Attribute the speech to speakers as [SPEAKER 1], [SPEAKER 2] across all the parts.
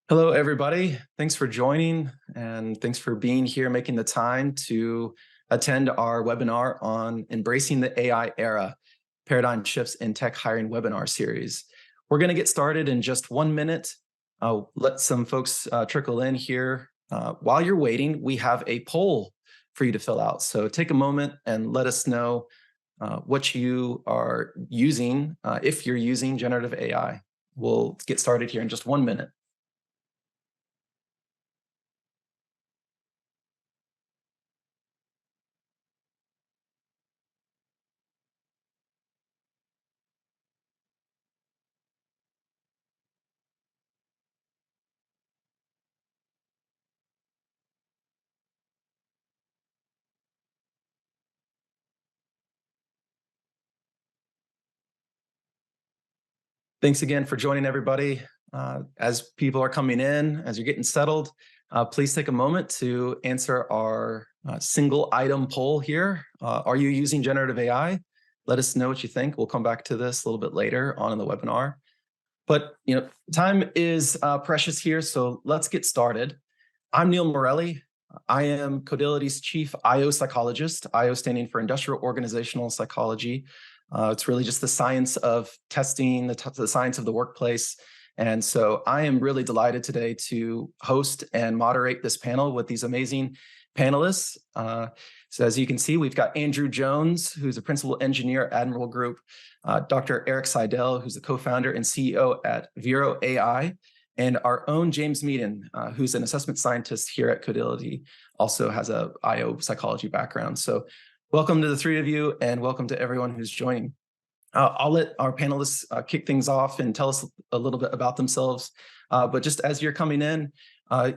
[SPEAKER 1] Hello, everybody. Thanks for joining and thanks for being here, making the time to attend our webinar on Embracing the AI Era, Paradigm Shifts in Tech Hiring webinar series. We're going to get started in just 1 minute. I'll let some folks trickle in here. While you're waiting, we have a poll for you to fill out. So take a moment and let us know what you are using, if you're using generative AI. We'll get started here in just 1 minute. Thanks again for joining, everybody. As people are coming in, as you're getting settled, please take a moment to answer our single item poll here. Are you using generative AI? Let us know what you think. We'll come back to this a little bit later on in the webinar. But time is precious here, so let's get started. I'm Neil Morelli. I am Codility's chief IO psychologist, IO standing for Industrial Organizational Psychology. It's really just the science of testing, the science of the workplace. And so I am really delighted today to host and moderate this panel with these amazing panelists. So as you can see, we've got Andrew Jones, who's a principal engineer at Admiral Group, Dr. Eric Seidel, who's the co-founder and CEO at Vero AI, and our own James Meaden, who's an assessment scientist here at Codility, also has a IO psychology background. So welcome to the three of you, and welcome to everyone who's joining. I'll let our panelists kick things off and tell us a little bit about themselves. But just as you're coming in,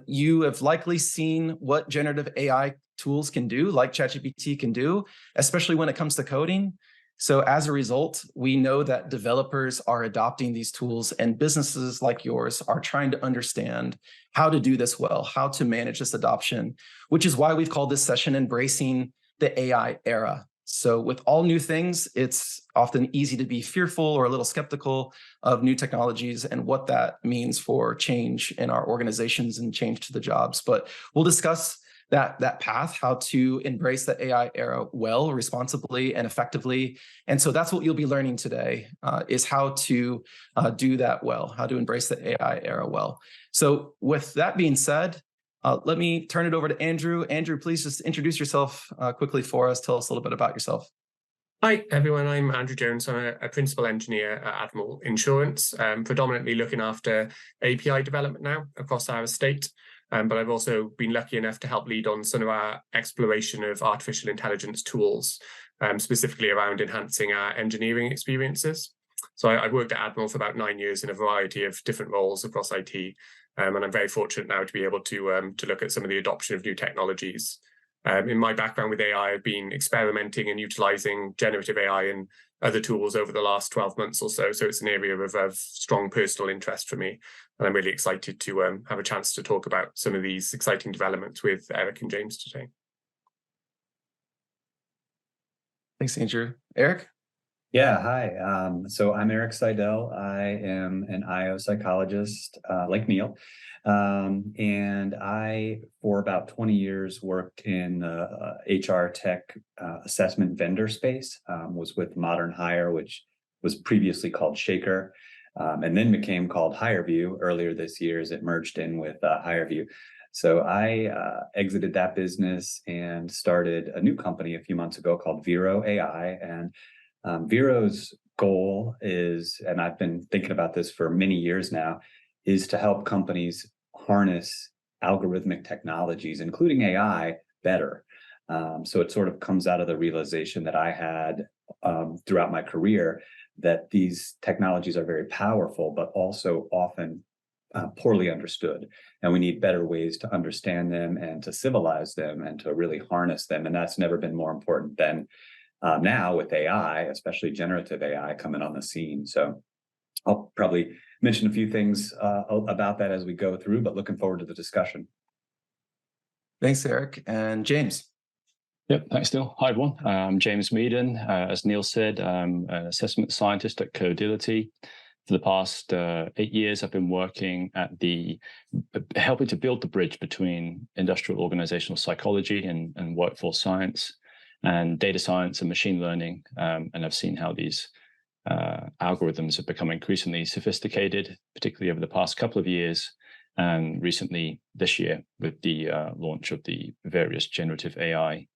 [SPEAKER 1] you have likely seen what generative AI tools can do, like ChatGPT can do, especially when it comes to coding. So as a result, we know that developers are adopting these tools, and businesses like yours are trying to understand how to do this well, how to manage this adoption, which is why we've called this session Embracing the AI Era. So with all new things, it's often easy to be fearful or a little skeptical of new technologies and what that means for change in our organizations and change to the jobs. But we'll discuss that path, how to embrace the AI era well, responsibly, and effectively. And so that's what you'll be learning today, is how to do that well, how to embrace the AI era well. So with that being said, let me turn it over to Andrew. Andrew, please just introduce yourself quickly for us. Tell us a little bit about yourself.
[SPEAKER 2] Hi, everyone. I'm Andrew Jones. I'm a principal engineer at Admiral Insurance, predominantly looking after API development now across our estate. But I've also been lucky enough to help lead on some of our exploration of artificial intelligence tools, specifically around enhancing our engineering experiences. So I've worked at Admiral for about 9 years in a variety of different roles across IT. And I'm very fortunate now to be able to look at some of the adoption of new technologies. In my background with AI, I've been experimenting and utilizing generative AI and other tools over the last 12 months or so. So it's an area of strong personal interest for me. And I'm really excited to have a chance to talk about some of these exciting developments with Eric and James today.
[SPEAKER 1] Thanks, Andrew. Eric?
[SPEAKER 3] Yeah, hi. So I'm Eric Seidel. I am an IO psychologist, like Neil. And I, for about 20 years, worked in the HR tech assessment vendor space, was with Modern Hire, which was previously called Shaker, and then became called HireView earlier this year as it merged in with HireView. So I exited that business and started a new company a few months ago called Vero AI. And Vero's goal is, and I've been thinking about this for many years now, is to help companies harness algorithmic technologies, including AI, better. So it sort of comes out of the realization that I had throughout my career that these technologies are very powerful, but also often poorly understood. And we need better ways to understand them and to civilize them and to really harness them. And that's never been more important than now with AI, especially generative AI coming on the scene. So I'll probably mention a few things about that as we go through, but looking forward to the discussion.
[SPEAKER 1] Thanks, Eric. And James.
[SPEAKER 4] Yep, thanks, Neil. Hi, everyone. I'm James Meaden. As Neil said, I'm an assessment scientist at Codility. For the past 8 years, I've been working at helping to build the bridge between industrial organizational psychology and workforce science and data science and machine learning. And I've seen how these algorithms have become increasingly sophisticated, particularly over the past couple of years, and recently this year with the launch of the various generative AI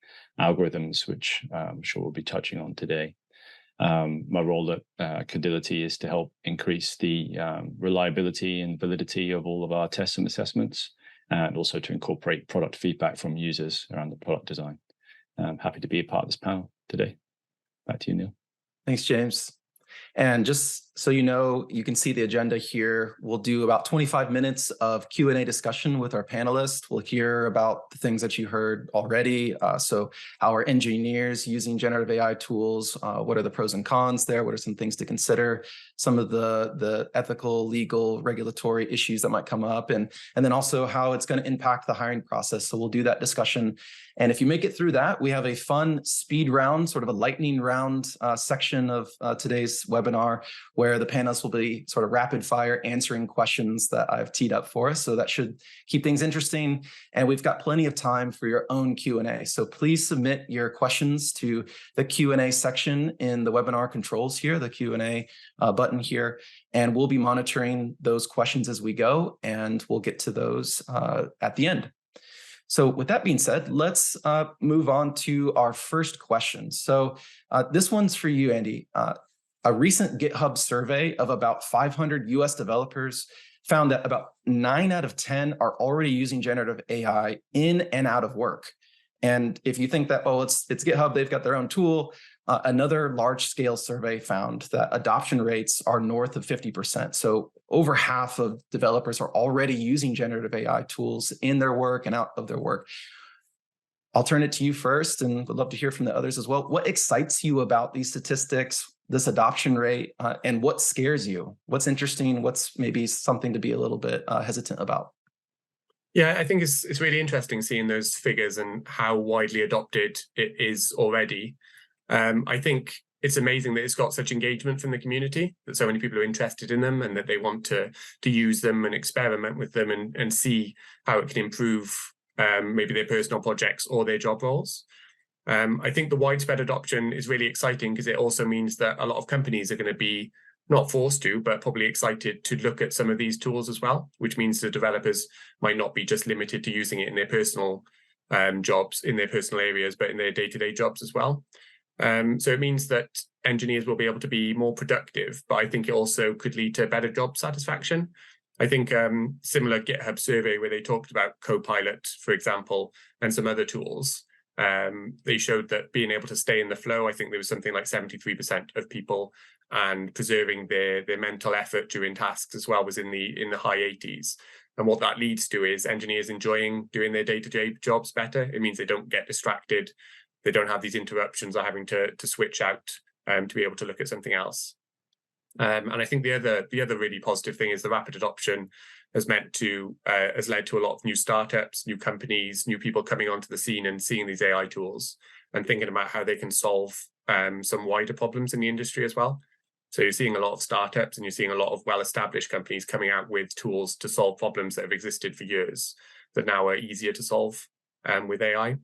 [SPEAKER 4] algorithms, which I'm sure we'll be touching on today. My role at Codility is to help increase the reliability and validity of all of our tests and assessments, and also to incorporate product feedback from users around the product design. I'm happy to be a part of this panel today. Back to you, Neil.
[SPEAKER 1] Thanks, James. And just so you know, you can see the agenda here. We'll do about 25 minutes of Q&A discussion with our panelists. We'll hear about the things that you heard already. So how are engineers using generative AI tools? What are the pros and cons there? What are some things to consider? Some of the ethical, legal, regulatory issues that might come up, and then also how it's going to impact the hiring process. So we'll do that discussion. And if you make it through that, we have a fun speed round, sort of a lightning round section of today's webinar, where the panelists will be sort of rapid fire answering questions that I've teed up for us. So that should keep things interesting. And we've got plenty of time for your own Q&A. So please submit your questions to the Q&A section in the webinar controls here, the Q&A button here. And we'll be monitoring those questions as we go, and we'll get to those at the end. So with that being said, let's move on to our first question. So this one's for you, Andy. A recent GitHub survey of about 500 US developers found that about 9 out of 10 are already using generative AI in and out of work. And if you think that, oh, it's GitHub, they've got their own tool, another large-scale survey found that adoption rates are north of 50%. So over half of developers are already using generative AI tools in their work and out of their work. I'll turn it to you first, and would love to hear from the others as well. What excites you about these statistics, this adoption rate, and what scares you? What's interesting? What's maybe something to be a little bit hesitant about?
[SPEAKER 2] Yeah, I think it's really interesting seeing those figures and how widely adopted it is already. I think it's amazing that it's got such engagement from the community, that so many people are interested in them and that they want to use them and experiment with them and see how it can improve maybe their personal projects or their job roles. I think the widespread adoption is really exciting because it also means that a lot of companies are going to be not forced to, but probably excited to look at some of these tools as well, which means the developers might not be just limited to using it in their personal jobs, in their personal areas, but in their day-to-day jobs as well. So it means that engineers will be able to be more productive, but I think it also could lead to better job satisfaction. I think similar GitHub survey where they talked about Copilot, for example, and some other tools, they showed that being able to stay in the flow, I think there was something like 73% of people, and preserving their mental effort during tasks as well was in the high 80s. And what that leads to is engineers enjoying doing their day-to-day jobs better. It means they don't get distracted. They don't have these interruptions or having to switch out to be able to look at something else. And I think the other really positive thing is the rapid adoption has led to a lot of new startups, new companies, new people coming onto the scene and seeing these AI tools and thinking about how they can solve some wider problems in the industry as well. So you're seeing a lot of startups and you're seeing a lot of well-established companies coming out with tools to solve problems that have existed for years that now are easier to solve with AI.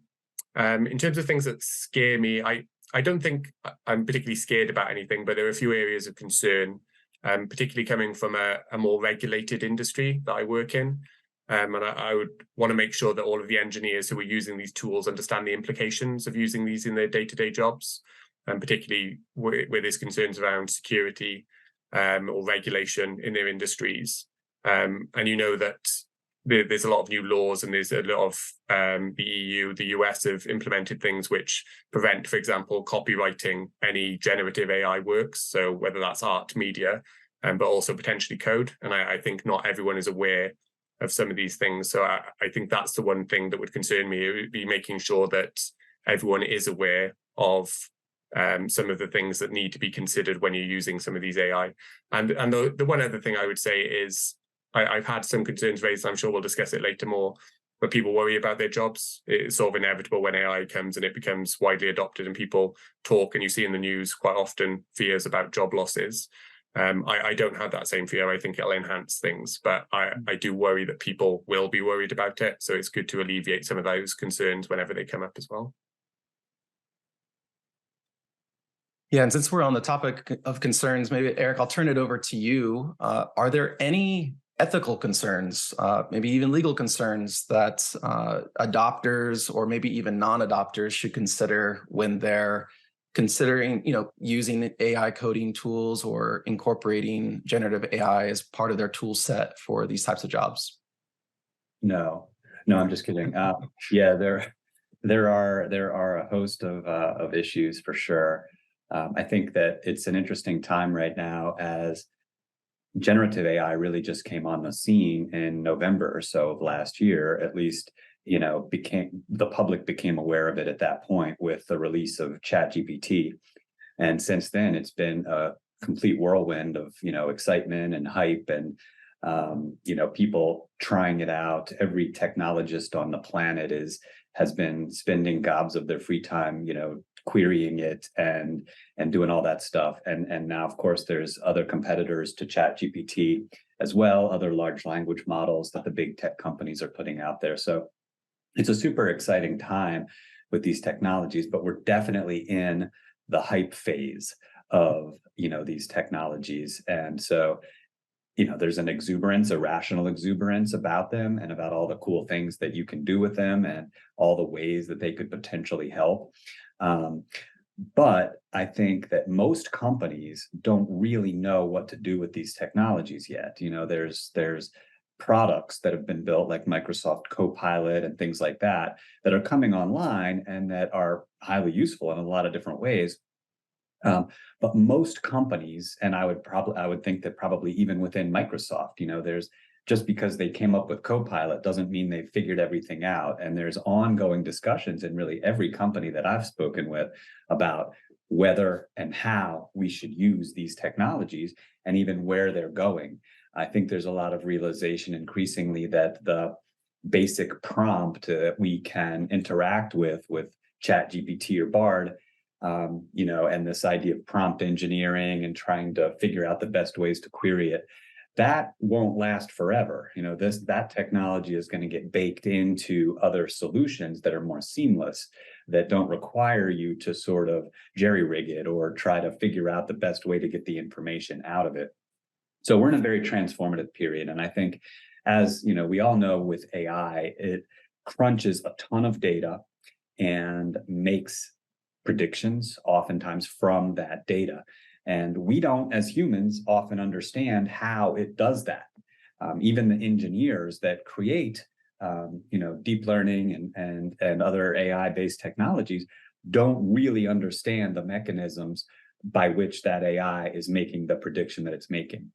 [SPEAKER 2] In terms of things that scare me, I don't think I'm particularly scared about anything, but there are a few areas of concern, particularly coming from a more regulated industry that I work in. And I would want to make sure that all of the engineers who are using these tools understand the implications of using these in their day-to-day jobs, and particularly where there's concerns around security or regulation in their industries. And you know that there's a lot of new laws and there's a lot of the EU, the US have implemented things which prevent, for example, copywriting any generative AI works. So whether that's art, media, but also potentially code. And I think not everyone is aware of some of these things. So I think that's the one thing that would concern me. It would be making sure that everyone is aware of some of the things that need to be considered when you're using some of these AI. And the one other thing I would say is I've had some concerns raised, I'm sure we'll discuss it later more, but people worry about their jobs. It's sort of inevitable when AI comes and it becomes widely adopted and people talk, and you see in the news quite often fears about job losses. I don't have that same fear. I think it'll enhance things, but I do worry that people will be worried about it. So it's good to alleviate some of those concerns whenever they come up as well.
[SPEAKER 1] Yeah, and since we're on the topic of concerns, maybe Eric, I'll turn it over to you. Are there any ethical concerns, maybe even legal concerns that adopters or maybe even non-adopters should consider when they're considering, using AI coding tools or incorporating generative AI as part of their tool set for these types of jobs?
[SPEAKER 3] No, I'm just kidding. Yeah, there are a host of issues for sure. I think that it's an interesting time right now as generative AI really just came on the scene in November or so of last year, at least, the public became aware of it at that point with the release of ChatGPT. And since then, it's been a complete whirlwind of, excitement and hype and, people trying it out. Every technologist on the planet has been spending gobs of their free time, querying it and doing all that stuff. And now, of course, there's other competitors to ChatGPT as well, other large language models that the big tech companies are putting out there. So it's a super exciting time with these technologies, but we're definitely in the hype phase of, these technologies. And so, there's an exuberance, a rational exuberance about them and about all the cool things that you can do with them and all the ways that they could potentially help. But I think that most companies don't really know what to do with these technologies yet. There's products that have been built like Microsoft Copilot and things like that that are coming online and that are highly useful in a lot of different ways. But most companies, and I would think that probably even within Microsoft, there's just because they came up with Copilot doesn't mean they've figured everything out. And there's ongoing discussions in really every company that I've spoken with about whether and how we should use these technologies and even where they're going. I think there's a lot of realization increasingly that the basic prompt that we can interact with ChatGPT or Bard, and this idea of prompt engineering and trying to figure out the best ways to query it, that won't last forever. That technology is going to get baked into other solutions that are more seamless, that don't require you to sort of jerry rig it or try to figure out the best way to get the information out of it. So we're in a very transformative period. And I think, as we all know, with AI, it crunches a ton of data and makes predictions oftentimes from that data. And we don't, as humans, often understand how it does that. Even the engineers that create, deep learning and other AI-based technologies don't really understand the mechanisms by which that AI is making the prediction that it's making.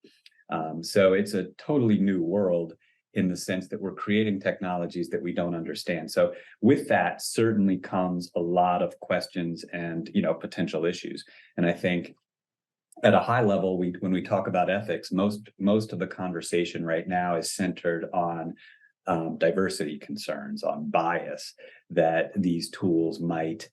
[SPEAKER 3] So it's a totally new world in the sense that we're creating technologies that we don't understand. So with that certainly comes a lot of questions and, potential issues. And I think at a high level, when we talk about ethics, most of the conversation right now is centered on diversity concerns, on bias that these tools might,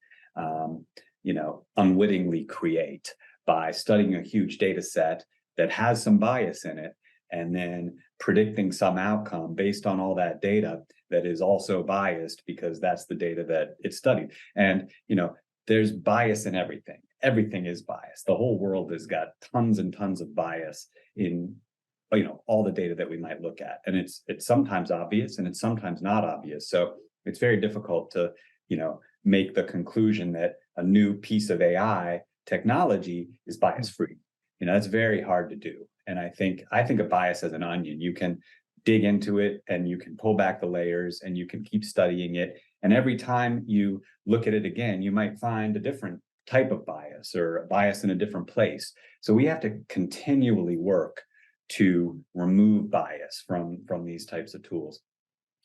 [SPEAKER 3] unwittingly create by studying a huge data set that has some bias in it and then predicting some outcome based on all that data that is also biased because that's the data that it studied. And, there's bias in everything. Everything is biased. The whole world has got tons and tons of bias in, all the data that we might look at. And it's sometimes obvious and it's sometimes not obvious. So it's very difficult to, make the conclusion that a new piece of AI technology is bias free. That's very hard to do. And I think of bias as an onion. You can dig into it and you can pull back the layers and you can keep studying it. And every time you look at it again, you might find a different type of bias or a bias in a different place. So we have to continually work to remove bias from these types of tools.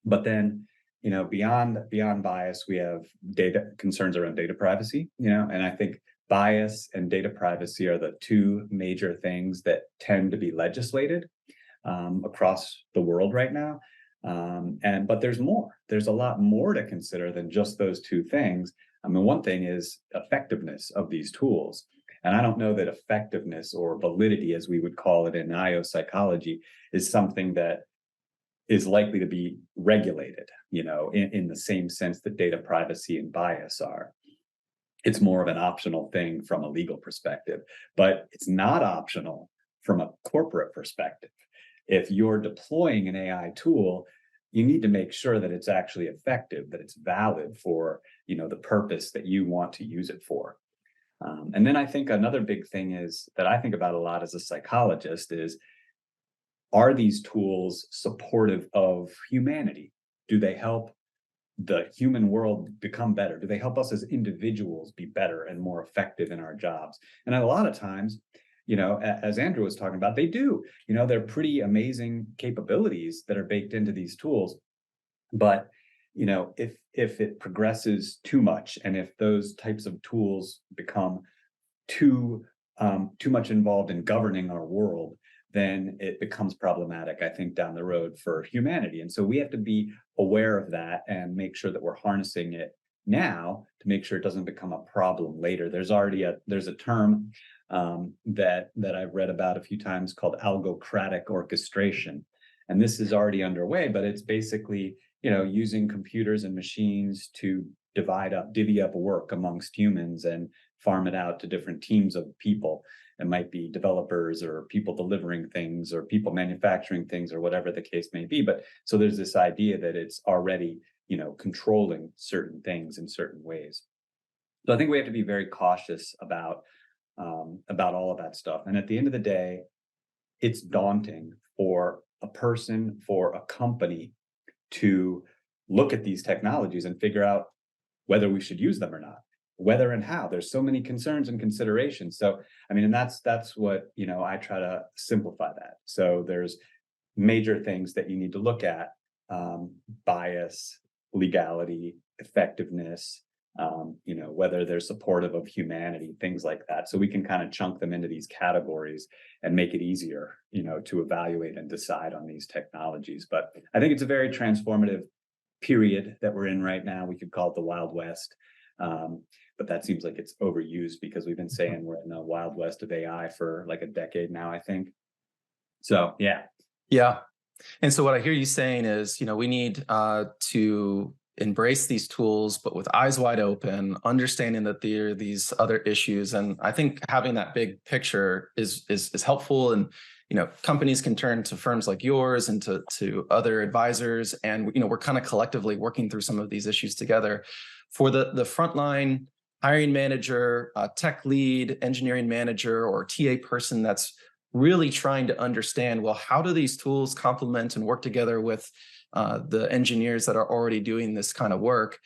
[SPEAKER 3] But then, beyond bias, we have data concerns around data privacy, and I think bias and data privacy are the two major things that tend to be legislated across the world right now. But there's more. There's a lot more to consider than just those two things. I mean, one thing is effectiveness of these tools. And I don't know that effectiveness or validity, as we would call it in IO psychology, is something that is likely to be regulated, in the same sense that data privacy and bias are. It's more of an optional thing from a legal perspective, but it's not optional from a corporate perspective. If you're deploying an AI tool, you need to make sure that it's actually effective, that it's valid for, the purpose that you want to use it for. And then I think another big thing is that I think about a lot as a psychologist is, are these tools supportive of humanity? Do they help the human world become better? Do they help us as individuals be better and more effective in our jobs? And a lot of times, as Andrew was talking about, they do. They're pretty amazing capabilities that are baked into these tools. But if it progresses too much, and if those types of tools become too much involved in governing our world, then it becomes problematic, I think, down the road for humanity. And so we have to be aware of that and make sure that we're harnessing it now to make sure it doesn't become a problem later. There's a term that I've read about a few times called algocratic orchestration. And this is already underway, but it's basically, using computers and machines to divvy up work amongst humans and farm it out to different teams of people. It might be developers or people delivering things or people manufacturing things or whatever the case may be. But so there's this idea that it's already, controlling certain things in certain ways. So I think we have to be very cautious about all of that stuff. And at the end of the day, it's daunting for a person, for a company to look at these technologies and figure out whether we should use them or not, whether and how. There's so many concerns and considerations. So, and that's what, I try to simplify that. So there's major things that you need to look at, bias, legality, effectiveness, whether they're supportive of humanity, things like that. So we can kind of chunk them into these categories and make it easier, to evaluate and decide on these technologies. But I think it's a very transformative period that we're in right now. We could call it the Wild West. But that seems like it's overused because we've been saying we're in the Wild West of AI for like a decade now, I think. So, yeah.
[SPEAKER 1] Yeah. And so what I hear you saying is, we need to embrace these tools, but with eyes wide open, understanding that there are these other issues. And I think having that big picture is helpful. And, companies can turn to firms like yours and to other advisors. And, we're kind of collectively working through some of these issues together. For the frontline hiring manager, tech lead, engineering manager, or TA person that's really trying to understand, well, how do these tools complement and work together with the engineers that are already doing this kind of work?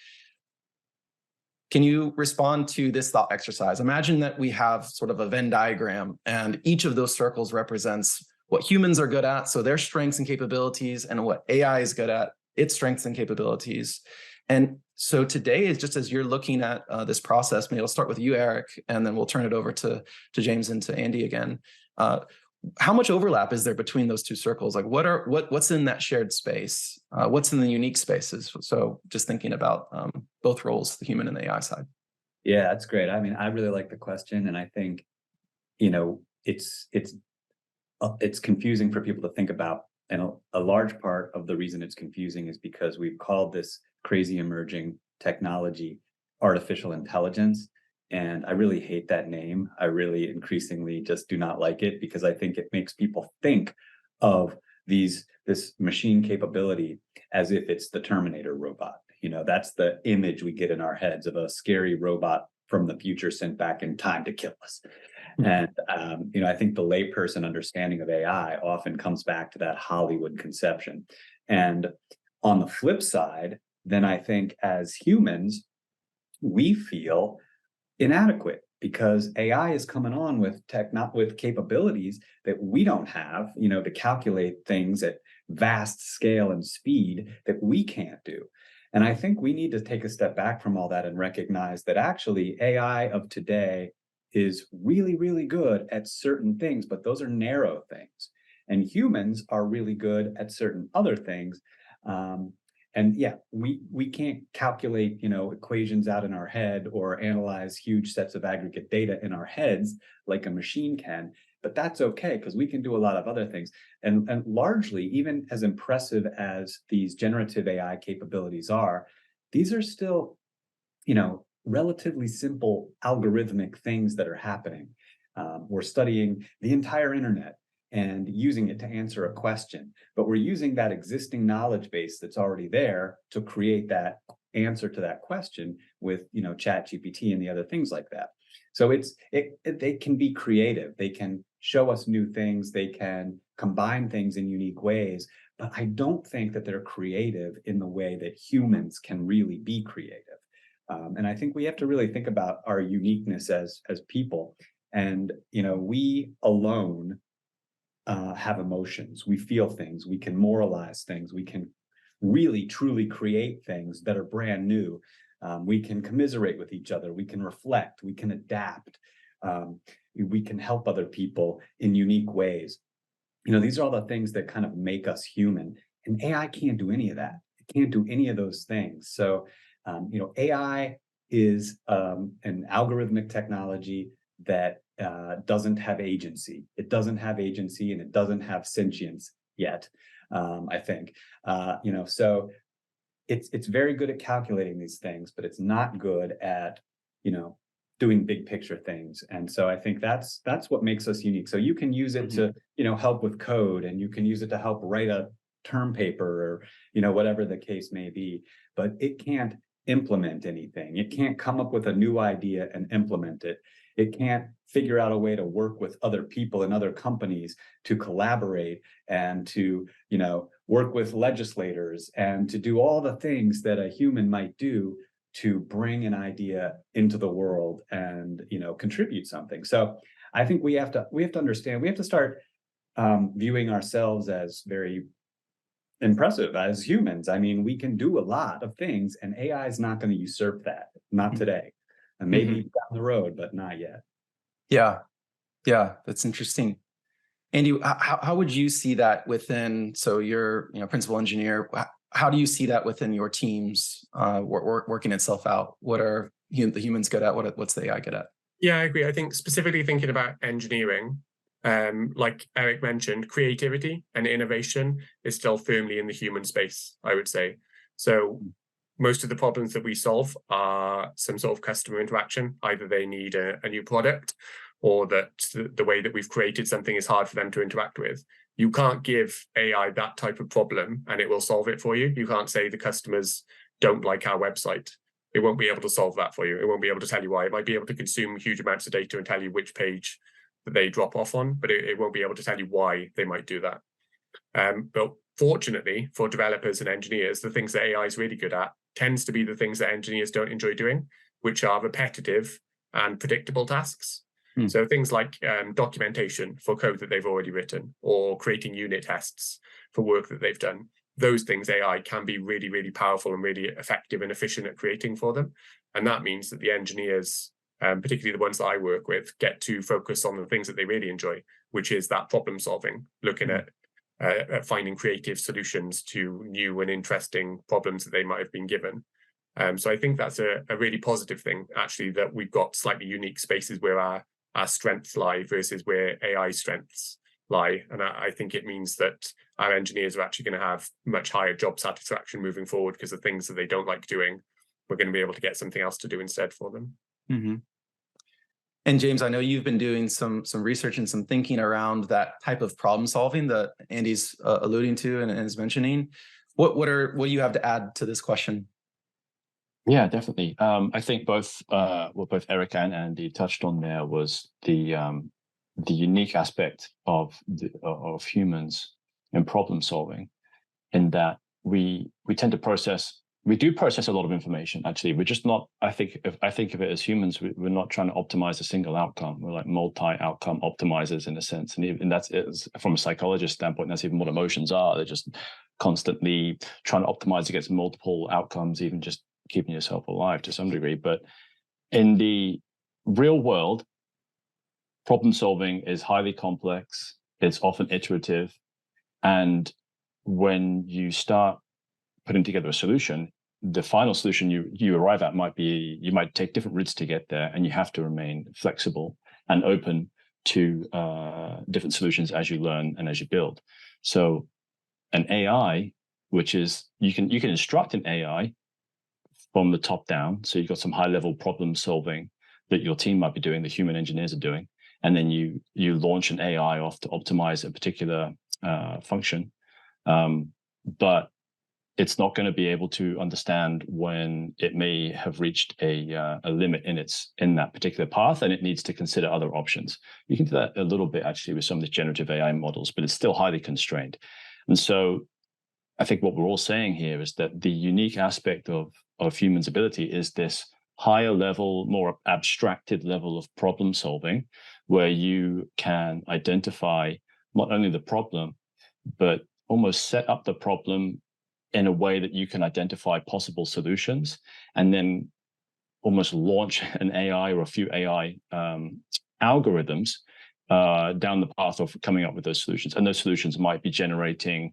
[SPEAKER 1] Can you respond to this thought exercise? Imagine that we have sort of a Venn diagram, and each of those circles represents what humans are good at, so their strengths and capabilities, and what AI is good at, its strengths and capabilities. And so today is just as you're looking at this process, maybe I'll start with you, Eric, and then we'll turn it over to James and to Andy again. How much overlap is there between those two circles? Like what's in that shared space? What's in the unique spaces? So just thinking about both roles, the human and the AI side.
[SPEAKER 3] Yeah, that's great. I mean, I really like the question. And I think, it's confusing for people to think about. And a large part of the reason it's confusing is because we've called this crazy emerging technology artificial intelligence. And I really hate that name. I really increasingly just do not like it because I think it makes people think of this machine capability as if it's the Terminator robot. That's the image we get in our heads of a scary robot from the future sent back in time to kill us. And, I think the layperson understanding of AI often comes back to that Hollywood conception. And on the flip side, then I think as humans, we feel inadequate because AI is coming on with capabilities that we don't have, to calculate things at vast scale and speed that we can't do. And I think we need to take a step back from all that and recognize that actually AI of today is really, really good at certain things, but those are narrow things. And humans are really good at certain other things. And yeah, we can't calculate, equations out in our head or analyze huge sets of aggregate data in our heads like a machine can, but that's okay because we can do a lot of other things. And largely, even as impressive as these generative AI capabilities are, these are still, relatively simple algorithmic things that are happening. We're studying the entire internet and using it to answer a question, but we're using that existing knowledge base that's already there to create that answer to that question with, Chat GPT and the other things like that. So they can be creative. They can show us new things. They can combine things in unique ways, but I don't think that they're creative in the way that humans can really be creative. And I think we have to really think about our uniqueness as people. And we alone have emotions. We feel things. We can moralize things. We can really, truly create things that are brand new. We can commiserate with each other. We can reflect. We can adapt. We can help other people in unique ways. These are all the things that kind of make us human. And AI can't do any of that. It can't do any of those things. So, AI is an algorithmic technology that doesn't have agency. It doesn't have agency and it doesn't have sentience yet, I think. So it's very good at calculating these things, but it's not good at, doing big picture things. And so I think that's what makes us unique. So you can use it to, help with code, and you can use it to help write a term paper or, whatever the case may be, but it can't implement anything. It can't come up with a new idea and implement it. It can't figure out a way to work with other people and other companies to collaborate and to, work with legislators and to do all the things that a human might do to bring an idea into the world and, contribute something. So I think we have to understand, we have to start viewing ourselves as very impressive as humans. I mean, we can do a lot of things, and AI is not going to usurp that. Not today, and maybe down the road, but not yet.
[SPEAKER 1] Yeah, that's interesting. Andy, how would you see that within? So you're, principal engineer. How do you see that within your teams working itself out? What are the humans good at? What's the AI good at?
[SPEAKER 2] Yeah, I agree. I think specifically thinking about engineering, like Eric mentioned, creativity and innovation is still firmly in the human space, I would say. So most of the problems that we solve are some sort of customer interaction. Either they need a new product, or that the way that we've created something is hard for them to interact with. You can't give AI that type of problem and it will solve it for you. You can't say the customers don't like our website. It won't be able to solve that for you. It won't be able to tell you why. It might be able to consume huge amounts of data and tell you which page that they drop off on, but it won't be able to tell you why they might do that. But fortunately for developers and engineers, the things that AI is really good at tends to be the things that engineers don't enjoy doing, which are repetitive and predictable tasks. So things like documentation for code that they've already written, or creating unit tests for work that they've done. Those things AI can be really, really powerful and really effective and efficient at creating for them. And that means that the engineers, particularly the ones that I work with, get to focus on the things that they really enjoy, which is that problem solving, looking at finding creative solutions to new and interesting problems that they might have been given. So I think that's a really positive thing, actually, that we've got slightly unique spaces where our strengths lie versus where AI strengths lie. And I think it means that our engineers are actually going to have much higher job satisfaction moving forward, because the things that they don't like doing, we're going to be able to get something else to do instead for them.
[SPEAKER 1] And James, I know you've been doing some research and some thinking around that type of problem solving that Andy's alluding to and is mentioning. What do you have to add to this question?
[SPEAKER 4] Yeah, definitely. I think both what both Eric and Andy touched on there was the unique aspect of humans in problem solving, in that we tend to process. We do process a lot of information. Actually, we're just not. I think of it as humans, we're not trying to optimize a single outcome. We're like multi-outcome optimizers in a sense, and even that's from a psychologist standpoint. That's even what emotions are. They're just constantly trying to optimize against multiple outcomes, even just keeping yourself alive to some degree. But in the real world, problem solving is highly complex. It's often iterative, and when you start putting together a solution, the final solution you arrive at you might take different routes to get there, and you have to remain flexible and open to different solutions as you learn and as you build. So an AI, which is you can instruct an AI from the top down. So you've got some high level problem solving that your team might be doing, the human engineers are doing, and then you launch an AI off to optimize a particular function. But it's not going to be able to understand when it may have reached a limit in that particular path, and it needs to consider other options. You can do that a little bit actually with some of the generative AI models, but it's still highly constrained. And so I think what we're all saying here is that the unique aspect of humans' ability is this higher level, more abstracted level of problem solving, where you can identify not only the problem, but almost set up the problem in a way that you can identify possible solutions, and then almost launch an AI or a few AI algorithms down the path of coming up with those solutions. And those solutions might be generating,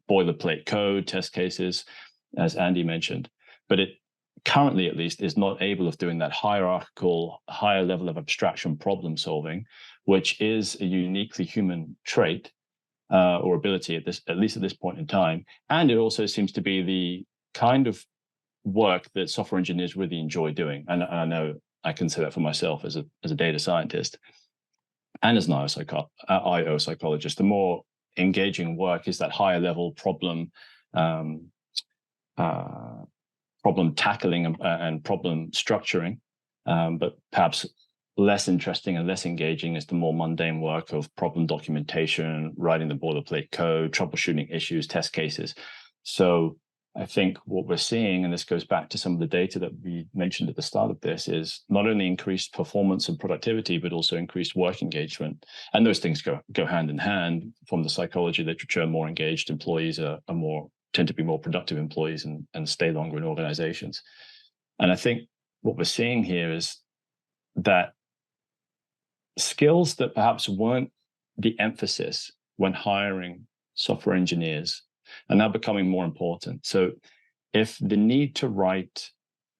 [SPEAKER 4] boilerplate code, test cases, as Andy mentioned. But it currently, at least, is not able of doing that hierarchical, higher level of abstraction problem solving, which is a uniquely human trait or ability at least at this point in time. And it also seems to be the kind of work that software engineers really enjoy doing. And I know I can say that for myself as a data scientist and as an IO psychologist. The more engaging work is that higher level problem tackling and problem structuring, but perhaps less interesting and less engaging is the more mundane work of problem documentation, writing the boilerplate code, troubleshooting issues, test cases. So I think what we're seeing, and this goes back to some of the data that we mentioned at the start of this, is not only increased performance and productivity, but also increased work engagement. And those things go hand in hand. From the psychology literature, more engaged employees tend to be more productive employees and stay longer in organizations. And I think what we're seeing here is that skills that perhaps weren't the emphasis when hiring software engineers are now becoming more important. So if the need to write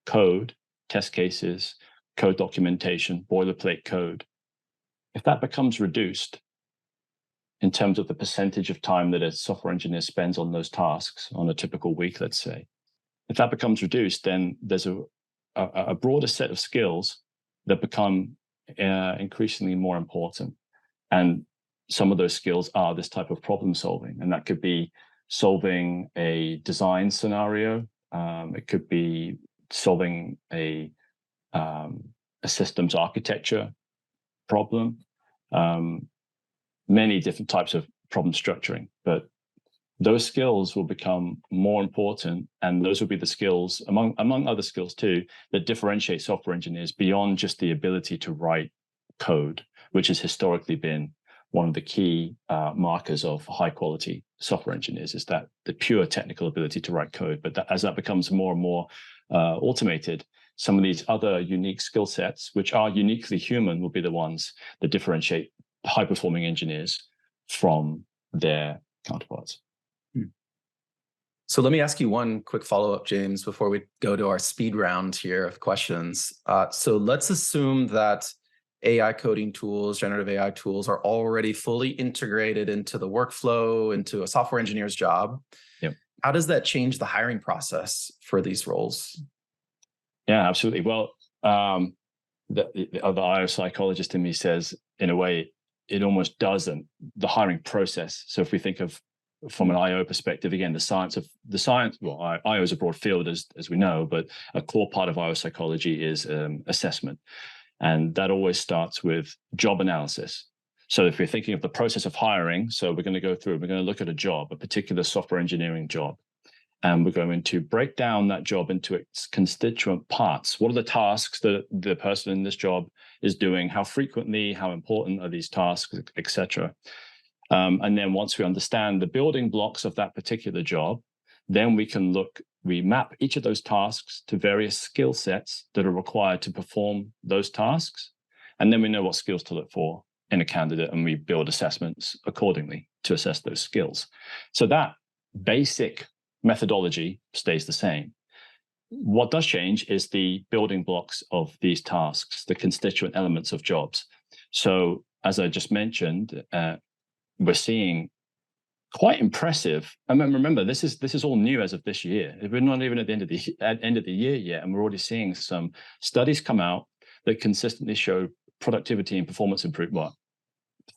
[SPEAKER 4] code, test cases, code documentation, boilerplate code, if that becomes reduced in terms of the percentage of time that a software engineer spends on those tasks on a typical week, let's say, if that becomes reduced, then there's a broader set of skills that become increasingly more important. And some of those skills are this type of problem solving. And that could be solving a design scenario. It could be solving a systems architecture problem. Many different types of problem structuring, but those skills will become more important, and those will be the skills, among other skills too, that differentiate software engineers beyond just the ability to write code, which has historically been one of the key markers of high quality software engineers, is that the pure technical ability to write code. But as that becomes more and more automated, some of these other unique skill sets, which are uniquely human, will be the ones that differentiate high performing engineers from their counterparts.
[SPEAKER 1] So let me ask you one quick follow-up, James, before we go to our speed round here of questions. So let's assume that AI coding tools, generative AI tools, are already fully integrated into the workflow, into a software engineer's job.
[SPEAKER 4] Yep.
[SPEAKER 1] How does that change the hiring process for these roles?
[SPEAKER 4] Yeah, absolutely. Well, the other IO psychologist in me says, in a way, it almost doesn't. The hiring process. So if we think of from an IO perspective, again, the science, well, IO is a broad field, as we know, but a core part of IO psychology is assessment. And that always starts with job analysis. So if we're thinking of the process of hiring, so we're going to look at a job, a particular software engineering job, and we're going to break down that job into its constituent parts. What are the tasks that the person in this job is doing? How frequently, how important are these tasks, etc. And then once we understand the building blocks of that particular job, then we map each of those tasks to various skill sets that are required to perform those tasks. And then we know what skills to look for in a candidate, and we build assessments accordingly to assess those skills. So that basic methodology stays the same. What does change is the building blocks of these tasks, the constituent elements of jobs. So as I just mentioned, we're seeing quite impressive. I mean, remember, this is all new as of this year. We're not even at the end of the year yet, and we're already seeing some studies come out that consistently show productivity and performance improvement.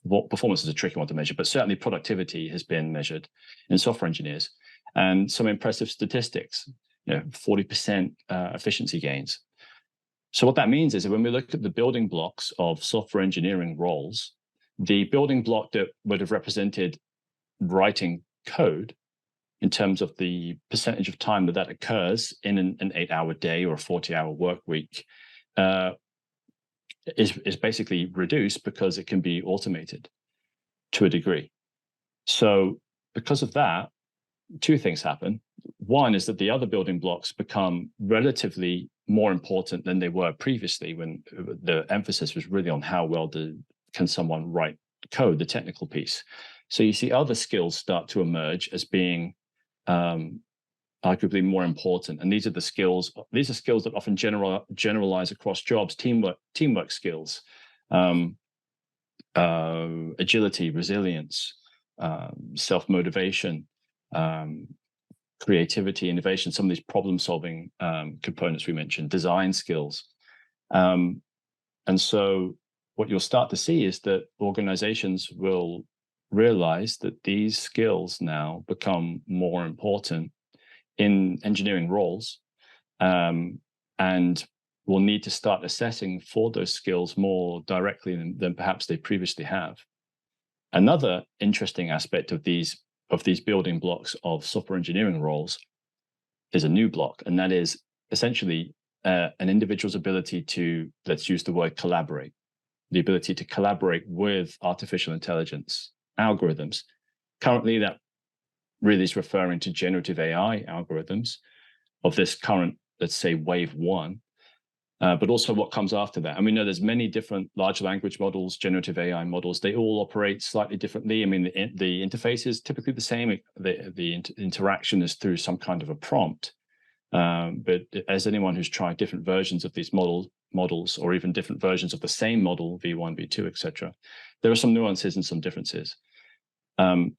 [SPEAKER 4] Well, performance is a tricky one to measure, but certainly productivity has been measured in software engineers, and some impressive statistics. 40% efficiency gains. So what that means is that when we look at the building blocks of software engineering roles, the building block that would have represented writing code in terms of the percentage of time that occurs in an 8-hour day or a 40-hour work week is basically reduced because it can be automated to a degree. So because of that, two things happen. One is that the other building blocks become relatively more important than they were previously, when the emphasis was really on how well can someone write code, the technical piece. So you see other skills start to emerge as being arguably more important. And these are skills that often generalize across jobs: teamwork skills, agility, resilience, self-motivation, creativity, innovation, some of these problem-solving components we mentioned, design skills. And so what you'll start to see is that organizations will realize that these skills now become more important in engineering roles, and will need to start assessing for those skills more directly than perhaps they previously have. Another interesting aspect of these building blocks of software engineering roles is a new block, and that is essentially an individual's ability to, let's use the word collaborate, the ability to collaborate with artificial intelligence algorithms. Currently, that really is referring to generative AI algorithms of this current, let's say, wave one, but also what comes after that. And we know there's many different large language models, generative AI models. They all operate slightly differently. I mean, the interface is typically the same. The interaction is through some kind of a prompt. But as anyone who's tried different versions of these models, or even different versions of the same model, V1, V2, etc., there are some nuances and some differences.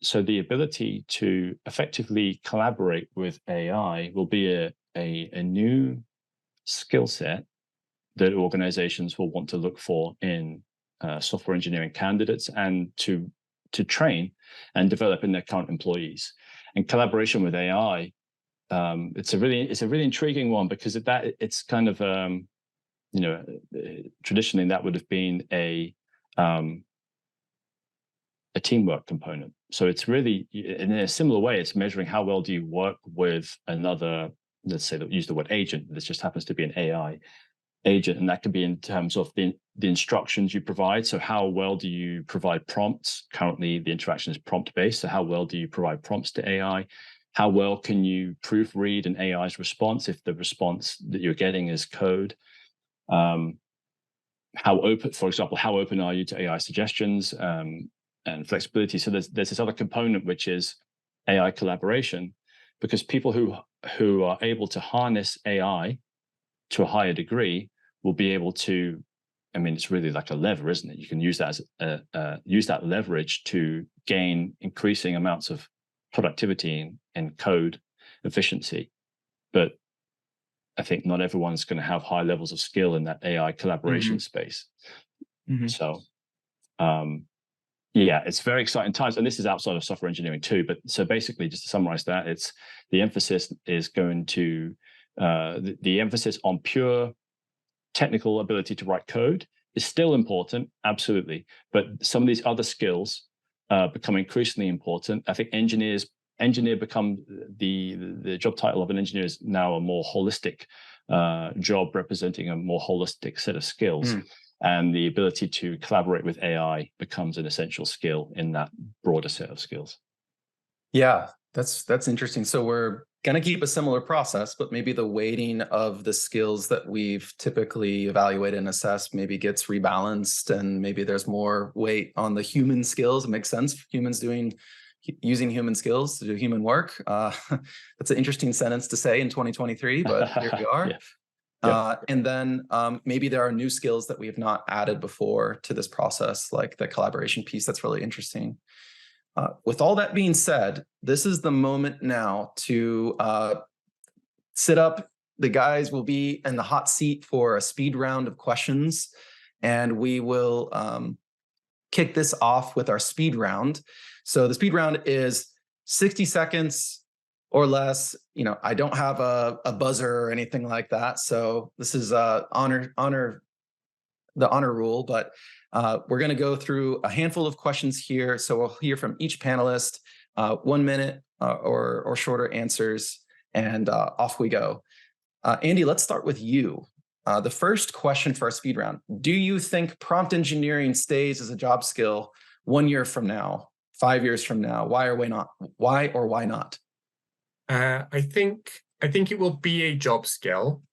[SPEAKER 4] So the ability to effectively collaborate with AI will be a new skill set that organizations will want to look for in software engineering candidates, and to train and develop in their current employees. And collaboration with AI, it's a really intriguing one, because it's kind of traditionally that would have been a teamwork component. So it's really, in a similar way, it's measuring how well do you work with another, let's say, use the word agent. This just happens to be an AI agent, and that could be in terms of the instructions you provide. So how well do you provide prompts? Currently, the interaction is prompt-based. So how well do you provide prompts to AI? How well can you proofread an AI's response if the response that you're getting is code? How open, for example, how open are you to AI suggestions and flexibility? So there's this other component, which is AI collaboration, because people who are able to harness AI to a higher degree will be able to, I mean, it's really like a lever, isn't it? You can use that as use that leverage to gain increasing amounts of productivity and code efficiency. But I think not everyone's going to have high levels of skill in that AI collaboration space. So yeah, it's very exciting times, and this is outside of software engineering too. But so basically, just to summarize that, it's the emphasis is going to the emphasis on pure technical ability to write code is still important, absolutely. But some of these other skills become increasingly important. I think engineer become the job title of an engineer is now a more holistic job, representing a more holistic set of skills. And the ability to collaborate with AI becomes an essential skill in that broader set of skills.
[SPEAKER 1] Yeah, that's interesting. So we're going to keep a similar process, but maybe the weighting of the skills that we've typically evaluated and assessed maybe gets rebalanced, and maybe there's more weight on the human skills. It makes sense, humans doing using human skills to do human work. That's an interesting sentence to say in 2023, but here we are. And then maybe there are new skills that we have not added before to this process, like the collaboration piece. That's really interesting. With all that being said, this is the moment now to sit up. The guys will be in the hot seat for a speed round of questions, and we will kick this off with our speed round. So the speed round is 60 seconds or less. You know, I don't have a buzzer or anything like that. So this is the honor rule, but we're going to go through a handful of questions here. So we'll hear from each panelist, 1 minute or shorter answers, and off we go. Andy, let's start with you. The first question for our speed round: do you think prompt engineering stays as a job skill 1 year from now, 5 years from now? Why or why not? Why or why not?
[SPEAKER 2] I think it will be a job skill,